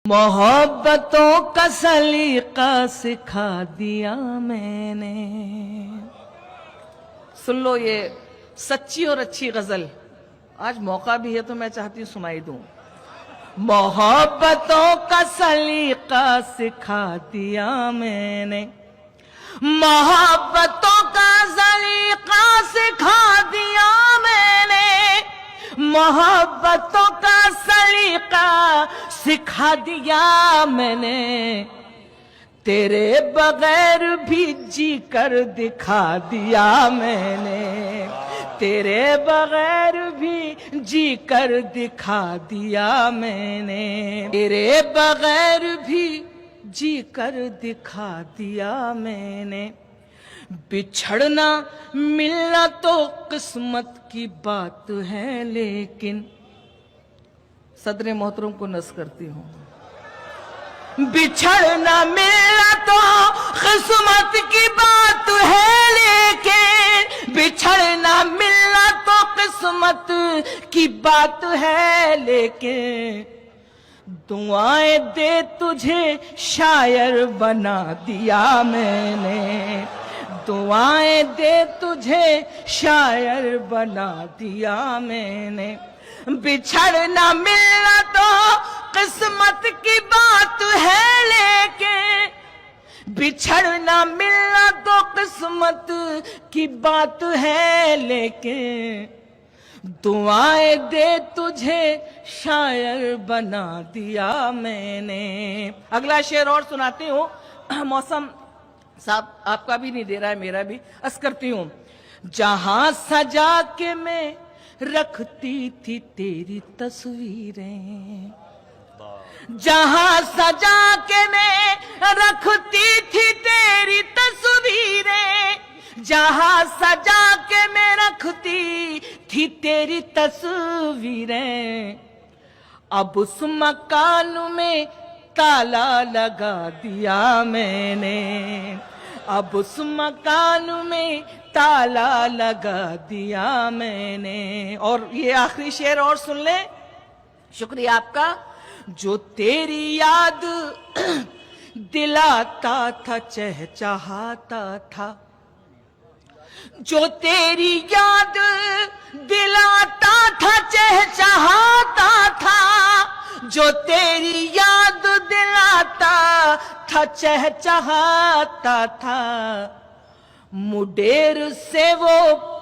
محبتوں کا سلیقہ سکھا دیا میں نے. سن لو یہ سچی اور اچھی غزل. آج موقع بھی ہے تو میں چاہتی ہوں سنائی دوں. محبتوں کا سلیقہ سکھا دیا میں نے, محبتوں کا سلیقہ سکھا دیا میں نے, محبتوں کا سلیقہ سکھا دیا میں نے, تیرے بغیر بھی جی کر دکھا دیا میں نے, تیرے بغیر بھی جی کر دکھا دیا میں نے, تیرے بغیر بھی جی کر دکھا دیا میں نے. بچھڑنا ملنا تو قسمت کی بات ہے, لیکن صدر محترم کو نص کرتی ہوں. بچھڑنا ملنا تو قسمت کی بات ہے, لیکن بچھڑنا ملنا تو قسمت کی بات ہے, لیکن دعائیں دے تجھے شاعر بنا دیا میں نے, دعائیں دے تجھے شاعر بنا دیا میں نے. بچھڑنا ملنا تو قسمت کی بات ہے, لیکن بچھڑنا ملنا تو قسمت کی بات ہے, لیکن دعائیں دے تجھے شاعر بنا دیا میں نے. اگلا شعر اور سناتی ہوں. موسم صاحب آپ کا بھی نہیں دے رہا ہے, میرا بھی. عرض کرتی ہوں. جہاں سجا کے میں رکھتی تھی تیری تصویریں, جہاں سجا کے میں رکھتی تھی تیری تصویریں, جہاں سجا کے میں رکھتی تھی تیری تصویریں, اب اس مکان میں تالا لگا دیا میں نے, اب اس مکان میں تالا لگا دیا میں نے. اور یہ آخری شعر اور سن لیں. شکریہ آپ کا. جو تیری یاد دلاتا تھا چہچہاتا تھا, جو تیری یاد دلاتا تھا چہچہاتا تھا, جو تیری یاد دلاتا تھا چہچہاتا تھا, مڈیر سے وہ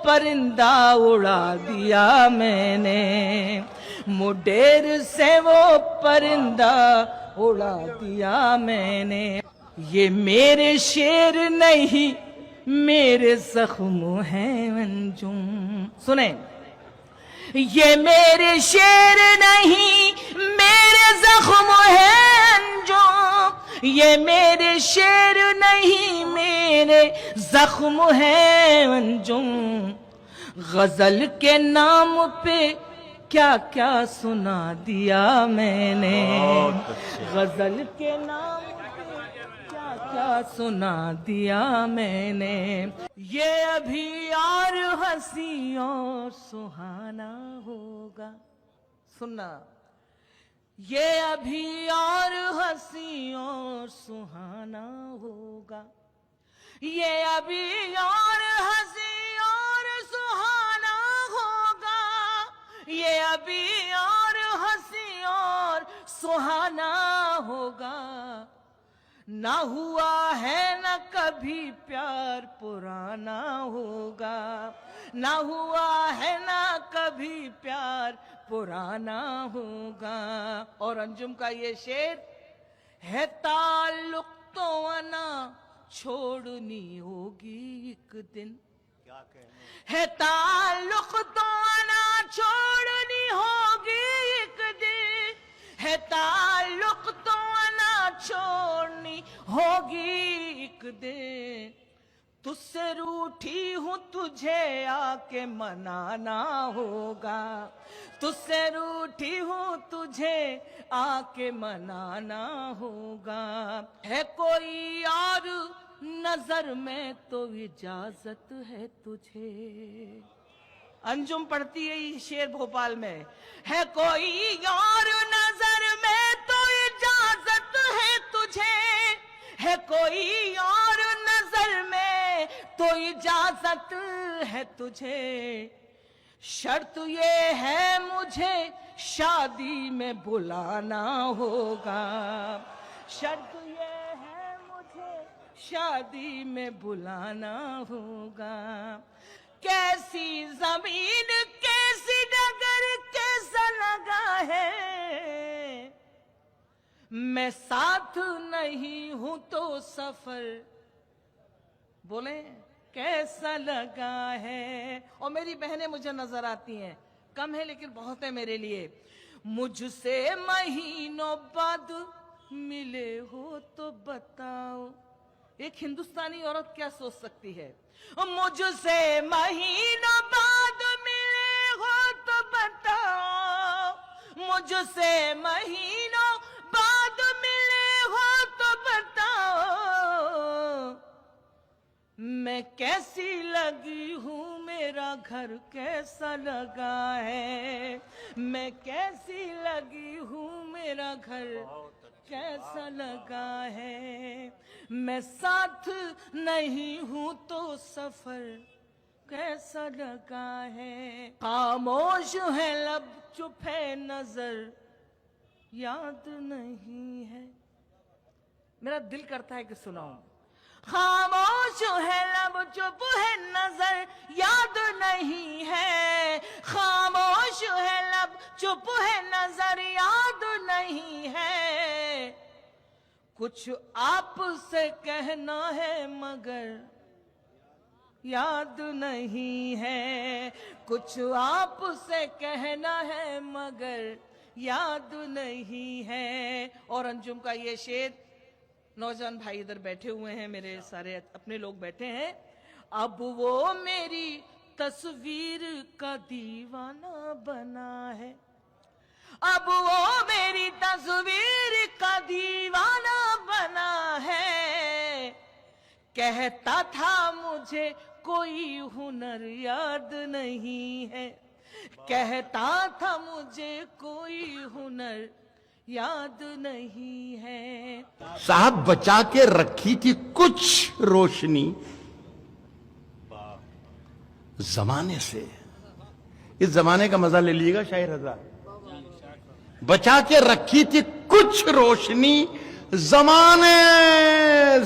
پرندہ اڑا دیا میں نے, مڈیر سے وہ پرندہ اڑا دیا میں نے. یہ میرے شعر نہیں میرے زخم ہیں انجم. سنیں. یہ میرے شعر نہیں میرے زخم ہیں انجم, یہ میرے شعر نہیں میرے زخم ہیں انجم. غزل کے نام پہ کیا کیا سنا دیا میں نے, غزل کے نام کیا کیا سنا دیا میں نے. یہ ابھی اور ہنسی اور سہانا ہوگا. سننا. یہ ابھی اور ہنسی اور سہانا ہوگا, یہ ابھی اور ہنسی اور سہانا ہوگا, یہ ابھی اور ہنسی اور سہانا ہوگا. نہ ہوا ہے نہ کبھی پیار پرانا ہوگا, نہ ہوا ہے نہ کبھی پیار پرانا ہوگا. اور انجم کا یہ شعر ہے. تعلق تو انا چھوڑنی ہوگی ایک دن, ہے تعلق تو انا چھوڑنی ہوگی ایک دن, ہے تعلق تو انا چھوڑنی ہوگی ایک دن. تجھ سے روٹھی ہوں تجھے آ کے منانا ہوگا, تجھ سے روٹھی ہوں تجھے آ کے منانا ہوگا. ہے کوئی اور نظر میں تو اجازت ہے تجھے. انجم پڑھتی ہے یہ شعر بھوپال میں. ہے کوئی اور نظر میں تو اجازت तो इजाजत है तुझे, शर्त ये है मुझे शादी में बुलाना होगा, शर्त ये है मुझे शादी में बुलाना होगा। कैसी जमीन कैसी डगर कैसा लगा है, मैं साथ नहीं हूं तो सफर, बोले कैसा लगा है। और मेरी बहनें मुझे नजर आती हैं, कम है लेकिन बहुत है मेरे लिए। मुझसे महीनों बाद मिले हो तो बताओ, एक हिंदुस्तानी औरत क्या सोच सकती है। मुझसे महीनों बाद मिले हो तो बताओ, मुझसे महीनों बाद मिले हो तो बताओ, मैं कैसी लगी हूँ, मेरा घर कैसा लगा है, मैं कैसी लगी हूँ, मेरा घर कैसा लगा है, मैं साथ नहीं हूं तो सफर कैसा लगा है। खामोश है लब चुप है नजर याद नहीं है, मेरा दिल करता है कि सुनाऊं। खामोश है लब चुप है नजर याद नहीं है, खामोश है लब चुप है नजर याद नहीं है, कुछ आपसे कहना है मगर याद नहीं है, कुछ आपसे कहना है मगर याद नहीं है। और अंजुम का ये शेर, नौजवान भाई इधर बैठे हुए हैं, मेरे सारे अपने लोग बैठे हैं। अब वो मेरी तस्वीर का दीवाना बना है, अब वो मेरी तस्वीर का दीवाना बना है, कहता था मुझे कोई हुनर याद नहीं है, कहता था मुझे कोई हुनर याद नहीं है। साहब बचा के रखी थी कुछ रोशनी जमाने से, इस जमाने का मजा ले लीजिएगा शायर हजरात। बचा के रखी थी कुछ रोशनी जमाने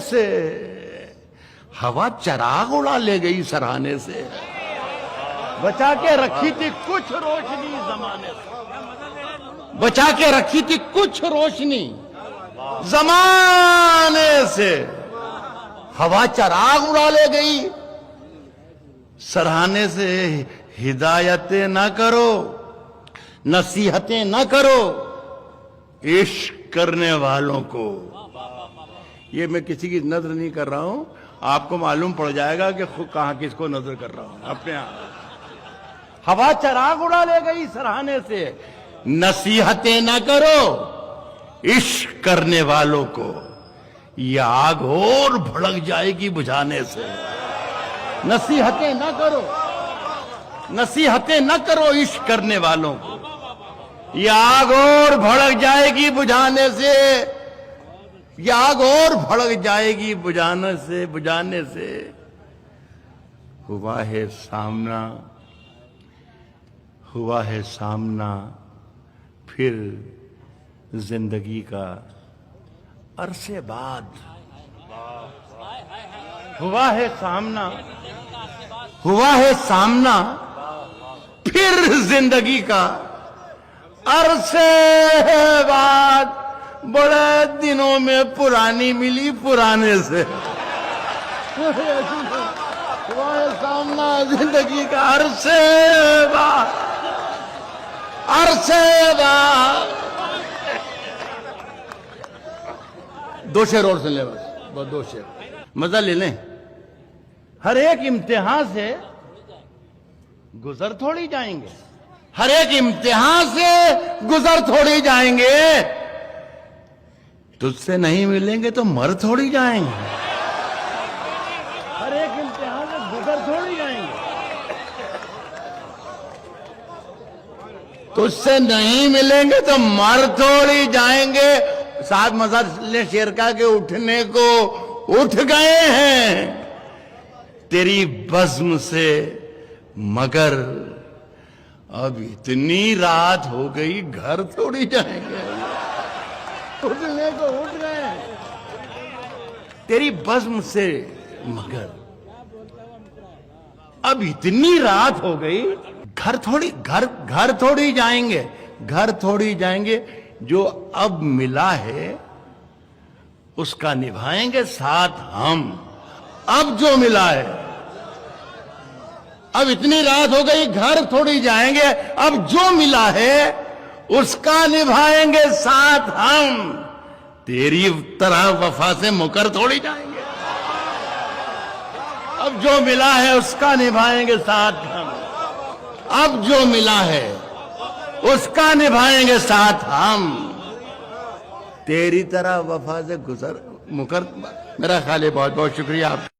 से, हवा चराग उड़ा ले गई सराहने से। बचा के रखी थी कुछ रोशनी जमाने से, बचा के रखी थी कुछ रोशनी जमाने से, हवा चराग उड़ा ले गई सराहने से। हिदायतें ना करो, नसीहतें न करो इश्क करने वालों को। ये मैं किसी की नजर नहीं कर रहा हूं, आपको मालूम पड़ जाएगा कि खुद कहां किसको नजर कर रहा हूं अपने आप। हवा चराग उड़ा ले गई सराहने से, नसीहतें न करो इश्क करने वालों को, ये आग और भड़क जाएगी बुझाने से। नसीहतें न करो, नसीहतें न करो इश्क करने वालों को, ये आग और भड़क जाएगी बुझाने से, ये आग और भड़क जाएगी बुझाने से। हुआ है सामना, हुआ है सामना फिर जिंदगी का अरसे बाद। हुआ है सामना, हुआ है सामना फिर जिंदगी का अरसे बाद। बड़े दिनों में पुरानी मिली पुराने से। हुआ है सामना जिंदगी का अरसे बाद, अरसे बाद। दो शेर और सुन ले बस दो शेर, मजा ले लें। हर एक इम्तिहान से गुजर थोड़ी जाएंगे, हर एक इम्तिहान से गुजर थोड़ी जाएंगे, तुझसे नहीं मिलेंगे तो मर थोड़ी जाएंगे। हर एक इम्तिहान से गुजर थोड़ी जाएंगे, तुझसे नहीं मिलेंगे तो मर थोड़ी जाएंगे। साथ मजा ले शेर का के उठने को उठ गए हैं, तेरी बज़्म से मगर अब इतनी रात हो गई घर थोड़ी जाएंगे, उठने को उठ गए। तेरी बज़्म से मगर अब इतनी रात हो गई घर थोड़ी जाएंगे। जो अब मिला है उसका निभाएंगे साथ हम। अब जो मिला है, अब इतनी रात हो गई घर थोड़ी जाएंगे, अब जो मिला है उसका निभाएंगे साथ हम। तेरी तरह वफा से मुकर थोड़ी जाएंगे। अब जो मिला है उसका निभाएंगे साथ हम। अब जो मिला है उसका निभाएंगे साथ हम। तेरी तरह वफा से मुकर। मेरा ख्याल है बहुत बहुत शुक्रिया आप।